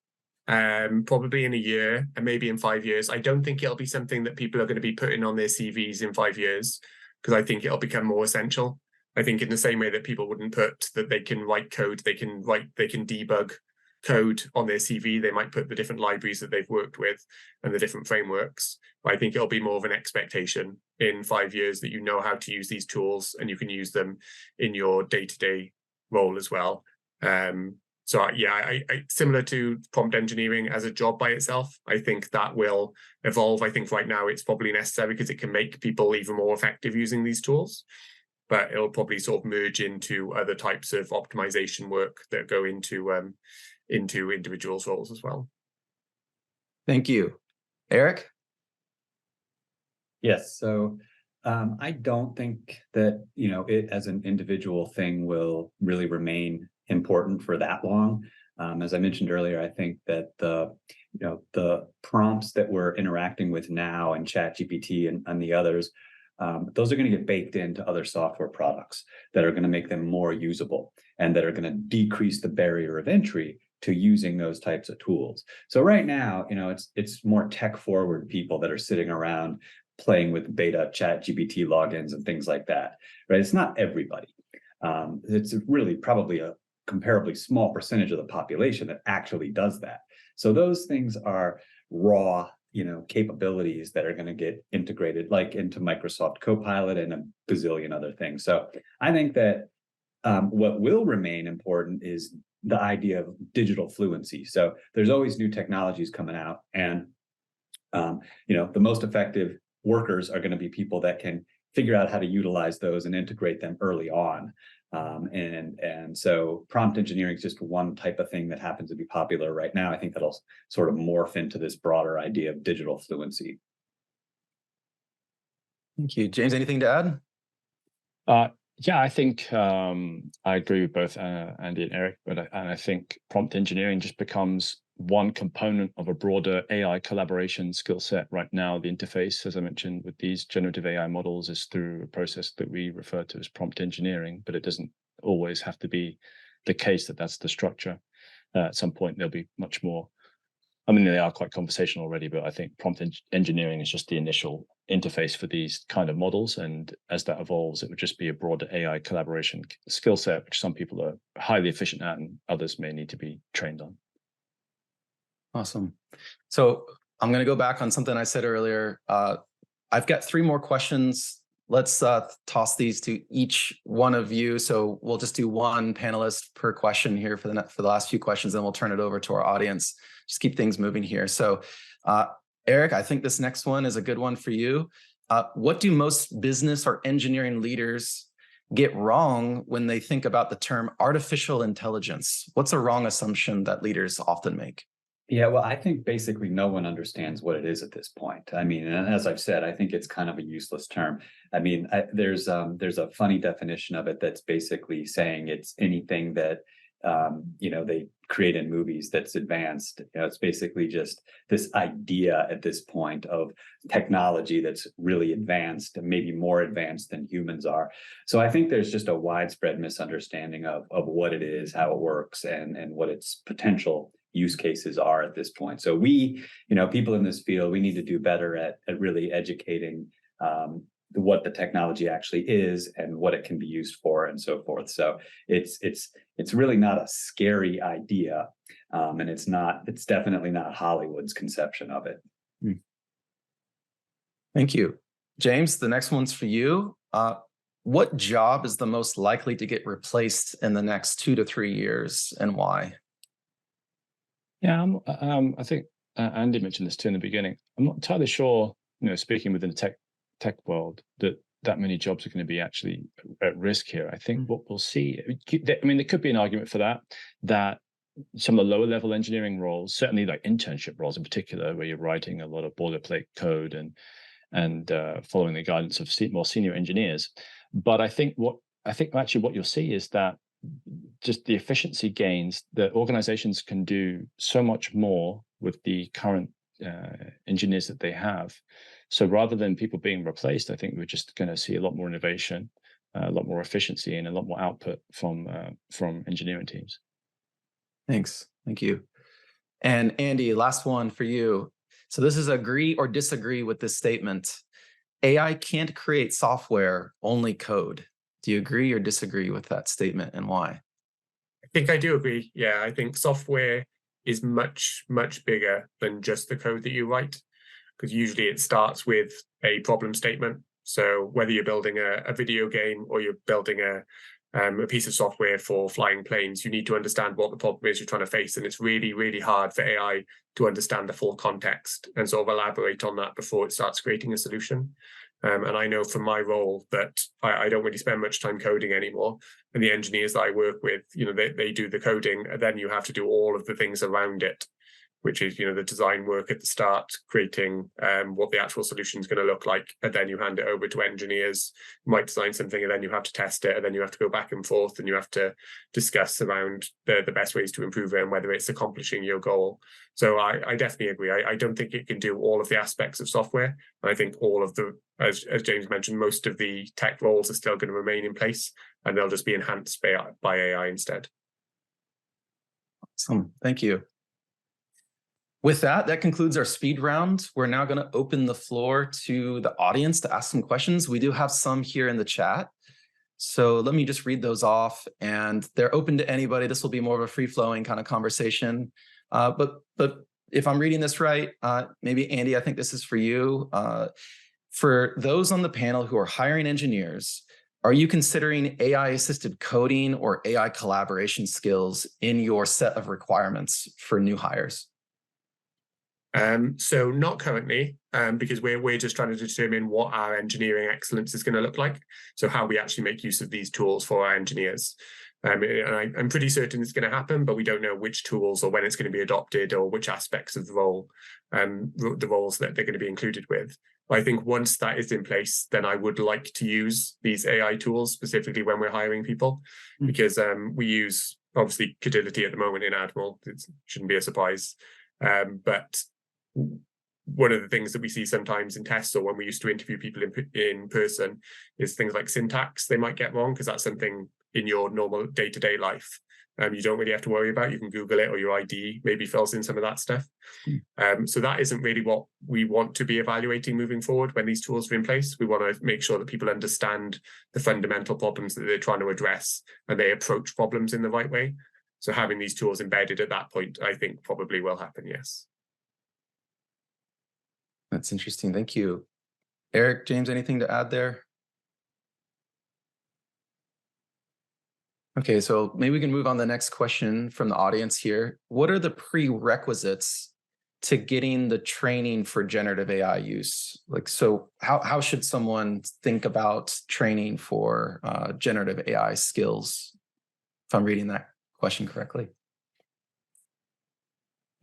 [SPEAKER 2] probably in a year and maybe in 5 years. I don't think it'll be something that people are going to be putting on their CVs in 5 years, because I think it'll become more essential. I think in the same way that people wouldn't put that they can write code, they can debug code on their CV, they might put the different libraries that they've worked with and the different frameworks. But I think it'll be more of an expectation in 5 years that you know how to use these tools and you can use them in your day-to-day role as well. So yeah, I similar to prompt engineering as a job by itself, I think that will evolve. I think right now it's probably necessary because it can make people even more effective using these tools, but it'll probably sort of merge into other types of optimization work that go into individuals' roles as well.
[SPEAKER 1] Thank you. Eric?
[SPEAKER 3] Yes. So I don't think that, it as an individual thing will really remain important for that long. As I mentioned earlier, I think that the prompts that we're interacting with now and ChatGPT and the others, those are going to get baked into other software products that are going to make them more usable and that are going to decrease the barrier of entry to using those types of tools. So right now, it's more tech forward people that are sitting around playing with beta ChatGPT logins and things like that, right? It's not everybody. It's really probably a comparably small percentage of the population that actually does that. So those things are raw, capabilities that are going to get integrated like into Microsoft Copilot and a bazillion other things. So I think that what will remain important is the idea of digital fluency. So there's always new technologies coming out, and the most effective workers are going to be people that can figure out how to utilize those and integrate them early on. And so prompt engineering is just one type of thing that happens to be popular right now. I think that'll sort of morph into this broader idea of digital fluency.
[SPEAKER 1] Thank you. James, anything to add?
[SPEAKER 4] Yeah, I think I agree with both Andy and Eric, but I think prompt engineering just becomes one component of a broader AI collaboration skill set. Right now, the interface, as I mentioned, with these generative AI models is through a process that we refer to as prompt engineering, but it doesn't always have to be the case that that's the structure. At some point, there'll be much more. I mean, they are quite conversational already, but I think prompt engineering is just the initial interface for these kind of models. And as that evolves, it would just be a broader AI collaboration skill set, which some people are highly efficient at and others may need to be trained on.
[SPEAKER 1] Awesome. So I'm going to go back on something I said earlier. I've got 3 more questions. Let's toss these to each one of you. So we'll just do one panelist per question here for the last few questions, then we'll turn it over to our audience. Just keep things moving here. So Eric, I think this next one is a good one for you. What do most business or engineering leaders get wrong when they think about the term artificial intelligence? What's a wrong assumption that leaders often make?
[SPEAKER 3] Yeah, well, I think basically no one understands what it is at this point. I mean, and as I've said, I think it's kind of a useless term. I mean, there's a funny definition of it that's basically saying it's anything that they create in movies that's advanced. It's basically just this idea at this point of technology that's really advanced and maybe more advanced than humans are. So I think there's just a widespread misunderstanding of what it is, how it works, and what its potential use cases are at this point. So we, people in this field, we need to do better at really educating what the technology actually is and what it can be used for and so forth. So it's really not a scary idea, and it's definitely not Hollywood's conception of it.
[SPEAKER 1] Thank you. James, the next one's for you. What job is the most likely to get replaced in the next 2 to 3 years, and why?
[SPEAKER 4] Yeah, I think Andy mentioned this too in the beginning. I'm not entirely sure, speaking within the tech world, that many jobs are going to be actually at risk here. I think what we'll see, there could be an argument for that some of the lower level engineering roles, certainly like internship roles in particular, where you're writing a lot of boilerplate code and following the guidance of more senior engineers. But I think what you'll see is that just the efficiency gains that organizations can do so much more with the current engineers that they have. So rather than people being replaced, I think we're just going to see a lot more innovation, a lot more efficiency, and a lot more output from engineering teams.
[SPEAKER 1] Thanks. Thank you. And Andy, last one for you. So this is agree or disagree with this statement. AI can't create software, only code. Do you agree or disagree with that statement, and why?
[SPEAKER 2] I think I do agree. Yeah, I think software is much, much bigger than just the code that you write, because usually it starts with a problem statement. So whether you're building a video game or you're building a piece of software for flying planes, you need to understand what the problem is you're trying to face. And it's really, really hard for AI to understand the full context and sort of elaborate on that before it starts creating a solution. And I know from my role that I don't really spend much time coding anymore. And the engineers that I work with, they do the coding, and then you have to do all of the things around it, which is, the design work at the start, creating what the actual solution is going to look like. And then you hand it over to engineers who might design something, and then you have to test it, and then you have to go back and forth, and you have to discuss around the best ways to improve it and whether it's accomplishing your goal. So I definitely agree. I don't think it can do all of the aspects of software. And I think all of as James mentioned, most of the tech roles are still going to remain in place, and they'll just be enhanced by AI instead.
[SPEAKER 1] Awesome. Thank you. With that concludes our speed round. We're now going to open the floor to the audience to ask some questions. We do have some here in the chat. So let me just read those off, and they're open to anybody. This will be more of a free-flowing kind of conversation. But if I'm reading this right, maybe Andy, I think this is for you. For those on the panel who are hiring engineers, are you considering AI-assisted coding or AI collaboration skills in your set of requirements for new hires?
[SPEAKER 2] So not currently, because we're just trying to determine what our engineering excellence is going to look like. So how we actually make use of these tools for our engineers. And I'm pretty certain it's going to happen, but we don't know which tools or when it's going to be adopted or which aspects of the role, the roles that they're going to be included with. But I think once that is in place, then I would like to use these AI tools specifically when we're hiring people, because we use obviously Codility at the moment in Admiral. It shouldn't be a surprise, but one of the things that we see sometimes in tests or when we used to interview people in person is things like syntax they might get wrong, because that's something in your normal day-to-day life you don't really have to worry about. You can Google it, or your ID maybe fills in some of that stuff. So that isn't really what we want to be evaluating moving forward when these tools are in place. We want to make sure that people understand the fundamental problems that they're trying to address and they approach problems in the right way. So having these tools embedded at that point, I think probably will happen, yes.
[SPEAKER 1] That's interesting. Thank you. Eric, James, anything to add there? Okay, so maybe we can move on to the next question from the audience here. What are the prerequisites to getting the training for generative AI use? So how should someone think about training for generative AI skills, if I'm reading that question correctly?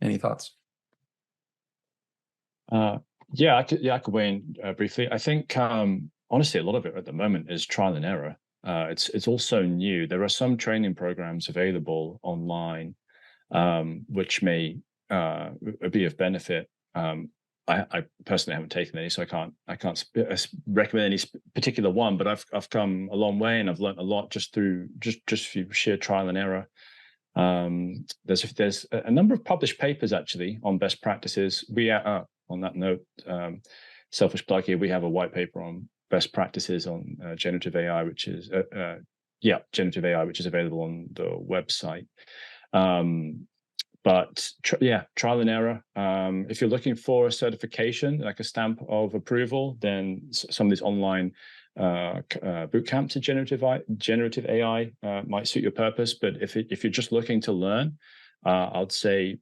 [SPEAKER 1] Any thoughts?
[SPEAKER 4] Yeah, I could weigh in briefly. I think honestly, a lot of it at the moment is trial and error. It's also new. There are some training programs available online, which may be of benefit. I personally haven't taken any, so I can't recommend any particular one. But I've come a long way, and I've learned a lot just through sheer trial and error. There's a number of published papers actually on best practices. On that note, selfish plug here, we have a white paper on best practices on generative AI, which is generative AI, which is available on the website. But trial and error. If you're looking for a certification, like a stamp of approval, then some of these online boot camps in generative AI might suit your purpose. But if you're just looking to learn, I'd say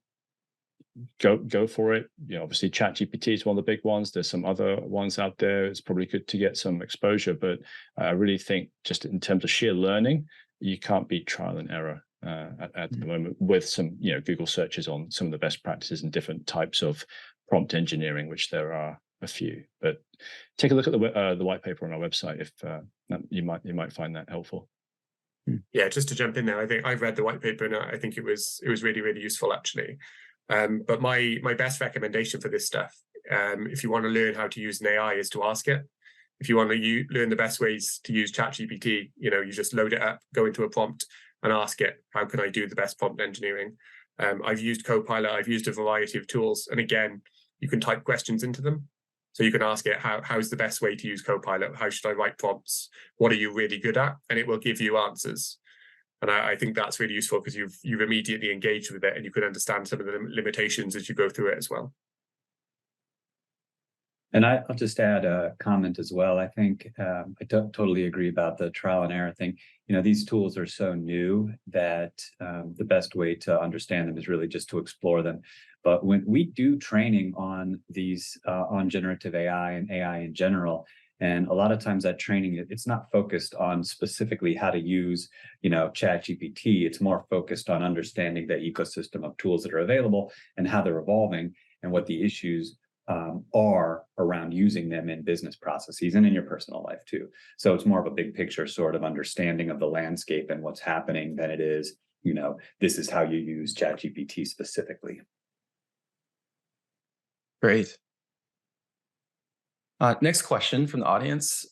[SPEAKER 4] go for it. Obviously ChatGPT is one of the big ones. There's some other ones out there. It's probably good to get some exposure, but I really think just in terms of sheer learning, you can't beat trial and error at the moment, with some Google searches on some of the best practices and different types of prompt engineering, which there are a few. But take a look at the white paper on our website if you might find that helpful.
[SPEAKER 2] Yeah, just to jump in there, I think I've read the white paper and I think it was really, really useful actually. But my best recommendation for this stuff, if you want to learn how to use an AI, is to ask it. If you want to learn the best ways to use ChatGPT, you just load it up, go into a prompt and ask it, how can I do the best prompt engineering? I've used Copilot, I've used a variety of tools. And again, you can type questions into them. So you can ask it, how's the best way to use Copilot? How should I write prompts? What are you really good at? And it will give you answers. And I think that's really useful because you've immediately engaged with it and you can understand some of the limitations as you go through it as well.
[SPEAKER 3] And I'll just add a comment as well. I think I totally agree about the trial and error thing. These tools are so new that the best way to understand them is really just to explore them. But when we do training on these, on generative AI and AI in general, and a lot of times that training, it's not focused on specifically how to use, ChatGPT. It's more focused on understanding the ecosystem of tools that are available and how they're evolving and what the issues are around using them in business processes and in your personal life too. So it's more of a big picture sort of understanding of the landscape and what's happening than it is, this is how you use ChatGPT specifically.
[SPEAKER 1] Great. Next question from the audience.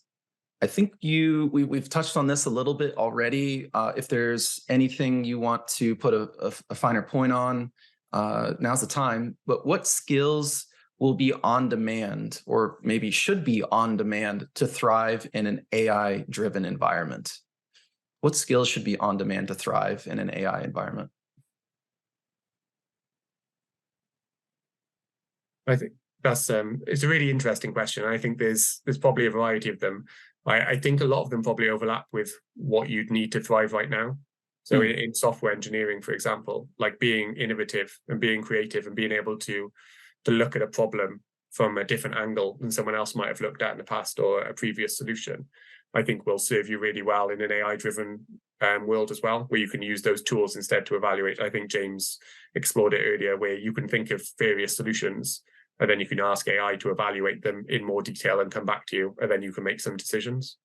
[SPEAKER 1] I think we've touched on this a little bit already. If there's anything you want to put a finer point on, now's the time. But what skills will be on demand, or maybe should be on demand, to thrive in an AI-driven environment? What skills should be on demand to thrive in an AI environment?
[SPEAKER 2] I think that's it's a really interesting question. I think there's probably a variety of them. I think a lot of them probably overlap with what you'd need to thrive right now. So in software engineering, for example, like being innovative and being creative and being able to look at a problem from a different angle than someone else might have looked at in the past, or a previous solution, I think will serve you really well in an AI-driven world as well, where you can use those tools instead to evaluate. I think James explored it earlier, where you can think of various solutions and then you can ask AI to evaluate them in more detail and come back to you, and then you can make some decisions.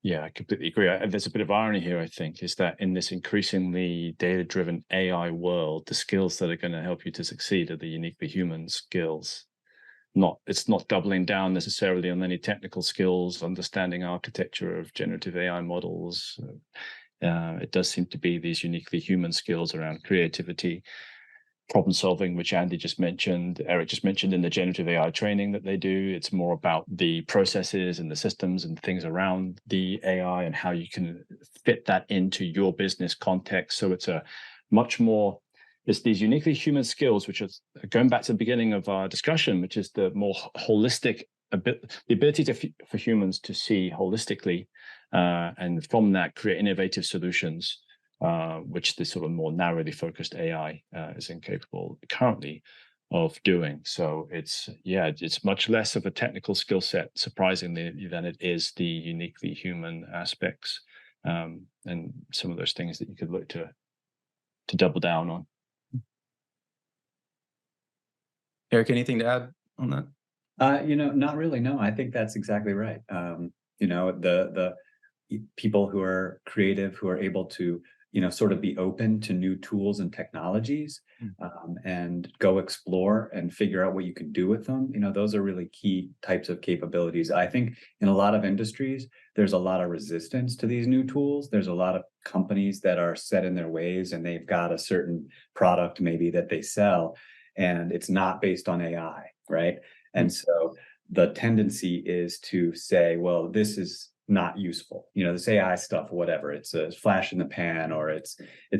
[SPEAKER 4] Yeah, I completely agree. There's a bit of irony here, I think, is that in this increasingly data-driven AI world, the skills that are going to help you to succeed are the uniquely human skills. It's not doubling down necessarily on any technical skills, understanding architecture of generative AI models. It does seem to be these uniquely human skills around creativity, problem solving, which Andy just mentioned, Eric just mentioned in the generative AI training that they do. It's more about the processes and the systems and things around the AI and how you can fit that into your business context. So it's it's these uniquely human skills, which are going back to the beginning of our discussion, which is the more holistic, the ability for humans to see holistically, and from that create innovative solutions, which this sort of more narrowly focused AI is incapable currently of doing. So it's much less of a technical skill set, surprisingly, than it is the uniquely human aspects, and some of those things that you could look to double down on.
[SPEAKER 1] Eric, anything to add on that?
[SPEAKER 3] Not really. No, I think that's exactly right. The people who are creative, who are able to sort of be open to new tools and technologies, and go explore and figure out what you can do with them. Those are really key types of capabilities. I think in a lot of industries, there's a lot of resistance to these new tools. There's a lot of companies that are set in their ways and they've got a certain product maybe that they sell, and it's not based on AI, right? And so the tendency is to say, well, this is not useful. This AI stuff, whatever, it's a flash in the pan, or it's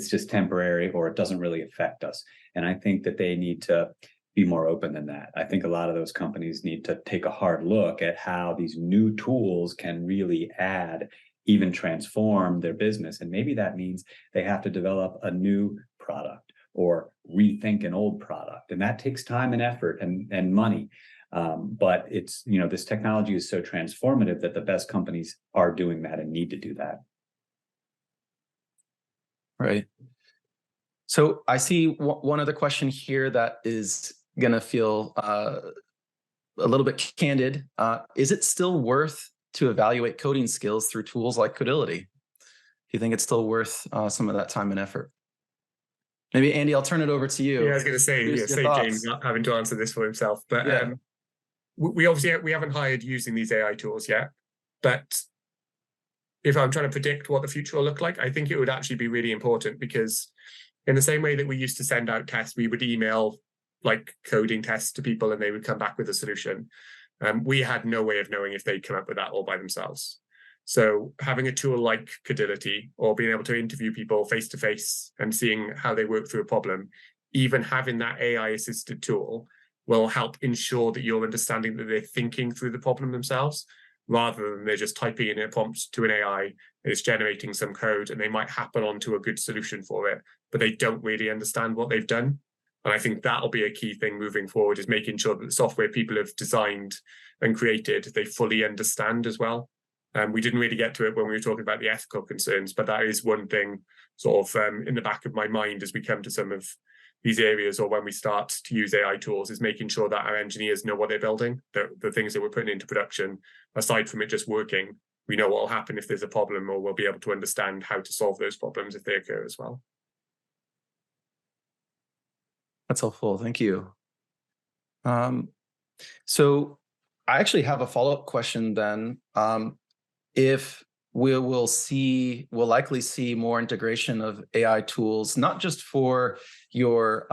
[SPEAKER 3] just temporary, or it doesn't really affect us. And I think that they need to be more open than that. I think a lot of those companies need to take a hard look at how these new tools can really add, even transform their business. And maybe that means they have to develop a new product or rethink an old product. And that takes time and effort and money. But it's, this technology is so transformative that the best companies are doing that and need to do that.
[SPEAKER 1] Right. So I see one other question here that is going to feel a little bit candid. Is it still worth to evaluate coding skills through tools like Codility? Do you think it's still worth some of that time and effort? Maybe Andy, I'll turn it over to you.
[SPEAKER 2] Yeah, I was going to say, save James not having to answer this for himself. But
[SPEAKER 1] yeah.
[SPEAKER 2] we haven't hired using these AI tools yet. But if I'm trying to predict what the future will look like, I think it would actually be really important, because in the same way that we used to send out tests, we would email like coding tests to people and they would come back with a solution. We had no way of knowing if they'd come up with that all by themselves. So having a tool like Codility, or being able to interview people face to face and seeing how they work through a problem, even having that AI assisted tool will help ensure that you're understanding that they're thinking through the problem themselves, rather than they're just typing in a prompt to an AI and it's generating some code, and they might happen onto a good solution for it, but they don't really understand what they've done. And I think that'll be a key thing moving forward, is making sure that the software people have designed and created, they fully understand as well. We didn't really get to it when we were talking about the ethical concerns, but that is one thing sort of in the back of my mind as we come to some of these areas, or when we start to use AI tools, is making sure that our engineers know what they're building, the things that we're putting into production, aside from it just working. We know what will happen if there's a problem, or we'll be able to understand how to solve those problems if they occur as well.
[SPEAKER 1] That's helpful. Thank you. So I actually have a follow-up question then. If we'll likely see more integration of AI tools, not just for your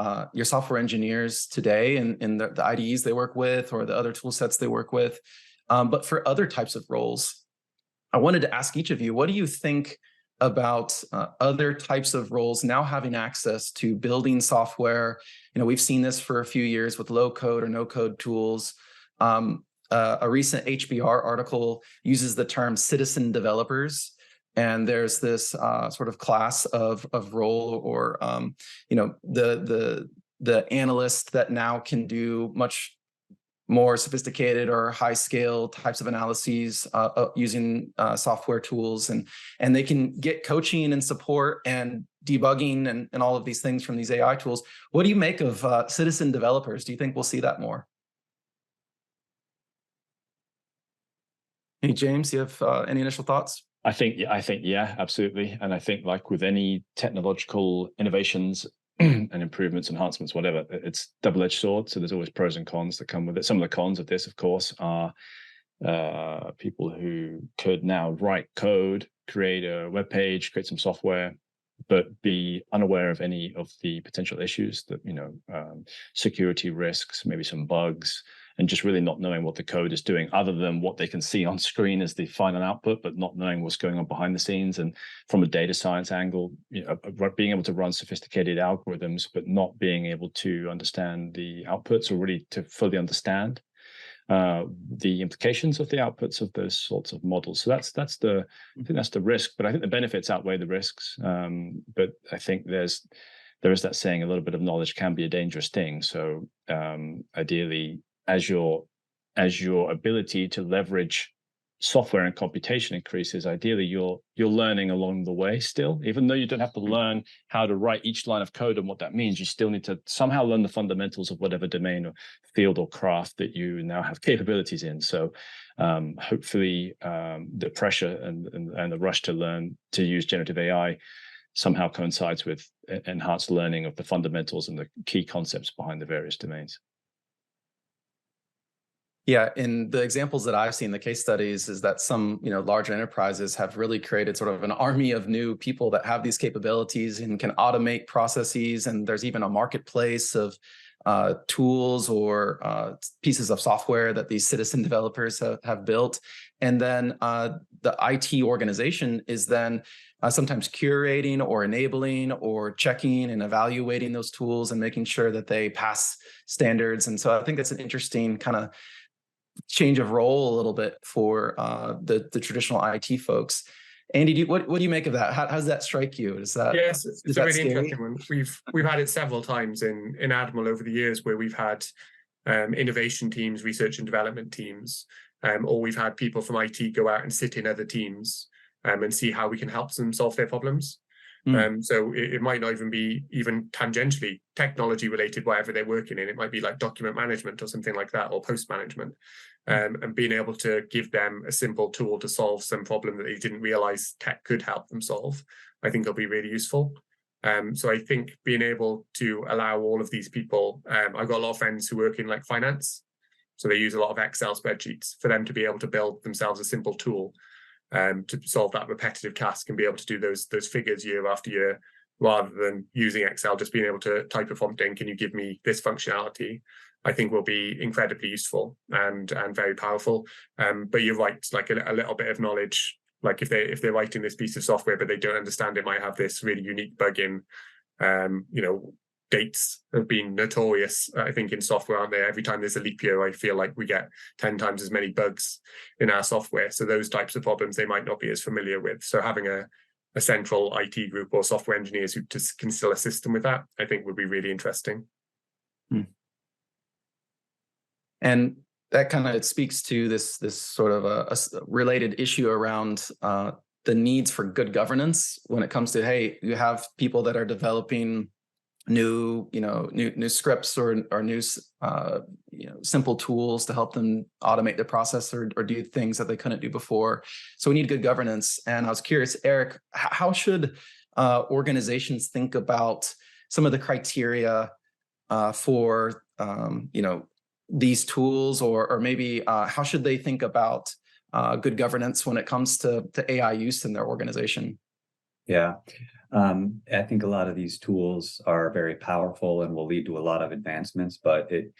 [SPEAKER 1] software engineers today and the IDEs they work with, or the other tool sets they work with, but for other types of roles. I wanted to ask each of you, what do you think about other types of roles now having access to building software? We've seen this for a few years with low code or no code tools. A recent HBR article uses the term citizen developers, and there's this sort of class of role, or the analyst that now can do much more sophisticated or high scale types of analyses using software tools, and they can get coaching and support and debugging and all of these things from these AI tools. What do you make of citizen developers? Do you think we'll see that more? Hey, James, you have any initial thoughts?
[SPEAKER 4] I think yeah, absolutely. And I think, like with any technological innovations and improvements, enhancements, whatever, it's double-edged sword. So there's always pros and cons that come with it. Some of the cons of this, of course, are people who could now write code, create a web page, create some software, but be unaware of any of the potential issues that, security risks, maybe some bugs, and just really not knowing what the code is doing, other than what they can see on screen as the final output, but not knowing what's going on behind the scenes. And from a data science angle, being able to run sophisticated algorithms, but not being able to understand the outputs, or really to fully understand the implications of the outputs of those sorts of models. So I think that's the risk, but I think the benefits outweigh the risks. But I think there is that saying, a little bit of knowledge can be a dangerous thing. So ideally, as your ability to leverage software and computation increases, ideally you're learning along the way still. Even though you don't have to learn how to write each line of code and what that means, you still need to somehow learn the fundamentals of whatever domain or field or craft that you now have capabilities in. So hopefully the pressure and the rush to learn to use generative AI somehow coincides with enhanced learning of the fundamentals and the key concepts behind the various domains.
[SPEAKER 1] Yeah, in the examples that I've seen, the case studies, is that some larger enterprises have really created sort of an army of new people that have these capabilities and can automate processes. And there's even a marketplace of tools or pieces of software that these citizen developers have built. And then the IT organization is then sometimes curating or enabling or checking and evaluating those tools and making sure that they pass standards. And so I think that's an interesting kind of change of role a little bit for the traditional IT folks. Andy, what do you make of that? How does that strike you?
[SPEAKER 2] Yes, it's a really interesting one. We've had it several times in Admiral over the years where we've had innovation teams, research and development teams, or we've had people from IT go out and sit in other teams and see how we can help them solve their problems. So it might not even be tangentially technology related, whatever they're working in. It might be like document management or something like that, or post management, and being able to give them a simple tool to solve some problem that they didn't realize tech could help them solve, I think will be really useful. So I think being able to allow all of these people, I've got a lot of friends who work in like finance, so they use a lot of Excel spreadsheets, for them to be able to build themselves a simple tool to solve that repetitive task and be able to do those figures year after year, rather than using Excel, just being able to type a prompt in, can you give me this functionality, I think will be incredibly useful and very powerful. But you're right, like a little bit of knowledge, like if they're writing this piece of software but they don't understand it might have this really unique bug in, dates have been notorious, I think, in software, aren't they? Every time there's a leap year, I feel like we get 10 times as many bugs in our software. So those types of problems they might not be as familiar with. So having a central IT group or software engineers who just can still assist them with that, I think would be really interesting.
[SPEAKER 1] And that kind of speaks to this sort of a related issue around the needs for good governance when it comes to, hey, you have people that are developing new scripts or new simple tools to help them automate the process or do things that they couldn't do before. So we need good governance. And I was curious, Eric, how should organizations think about some of the criteria for these tools, or maybe how should they think about good governance when it comes to AI use in their organization?
[SPEAKER 3] Yeah. I think a lot of these tools are very powerful and will lead to a lot of advancements, but it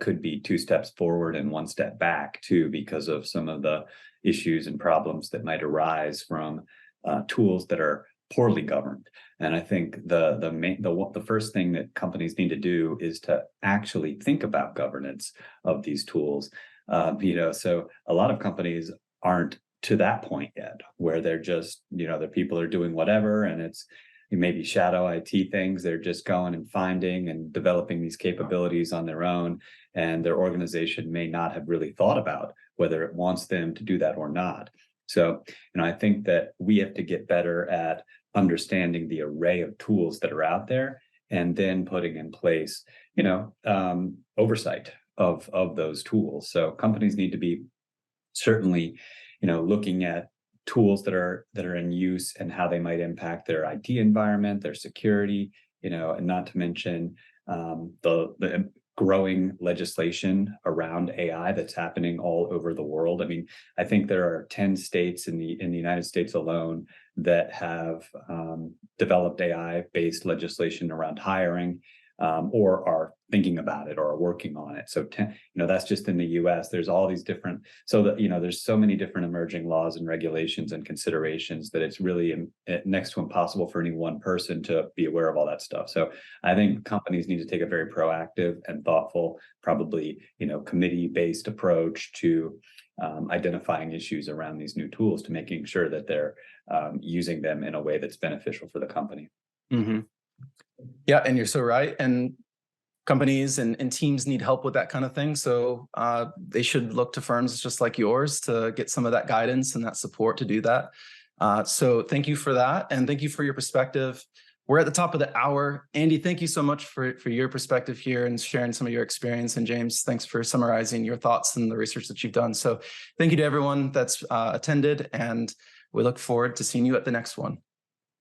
[SPEAKER 3] could be 2 steps forward and 1 step back too, because of some of the issues and problems that might arise from tools that are poorly governed. And I think the first thing that companies need to do is to actually think about governance of these tools. So a lot of companies aren't to that point yet, where they're just, the people are doing whatever, and it's maybe shadow IT things. They're just going and finding and developing these capabilities on their own, and their organization may not have really thought about whether it wants them to do that or not. So, I think that we have to get better at understanding the array of tools that are out there, and then putting in place, oversight of those tools. So companies need to be certainly looking at tools that are in use and how they might impact their IT environment, their security, and not to mention the growing legislation around AI that's happening all over the world. I mean, I think there are 10 states in the United States alone that have developed AI-based legislation around hiring, or are thinking about it or are working on it. So, that's just in the US. There's all these different, so that, there's so many different emerging laws and regulations and considerations that it's really next to impossible for any one person to be aware of all that stuff. So I think companies need to take a very proactive and thoughtful, probably, committee-based approach to identifying issues around these new tools, to making sure that they're using them in a way that's beneficial for the company.
[SPEAKER 1] Mm-hmm. Yeah, and you're so right. And companies and teams need help with that kind of thing. So they should look to firms just like yours to get some of that guidance and that support to do that. So thank you for that. And thank you for your perspective. We're at the top of the hour. Andy, thank you so much for your perspective here and sharing some of your experience. And James, thanks for summarizing your thoughts and the research that you've done. So thank you to everyone that's attended, and we look forward to seeing you at the next one.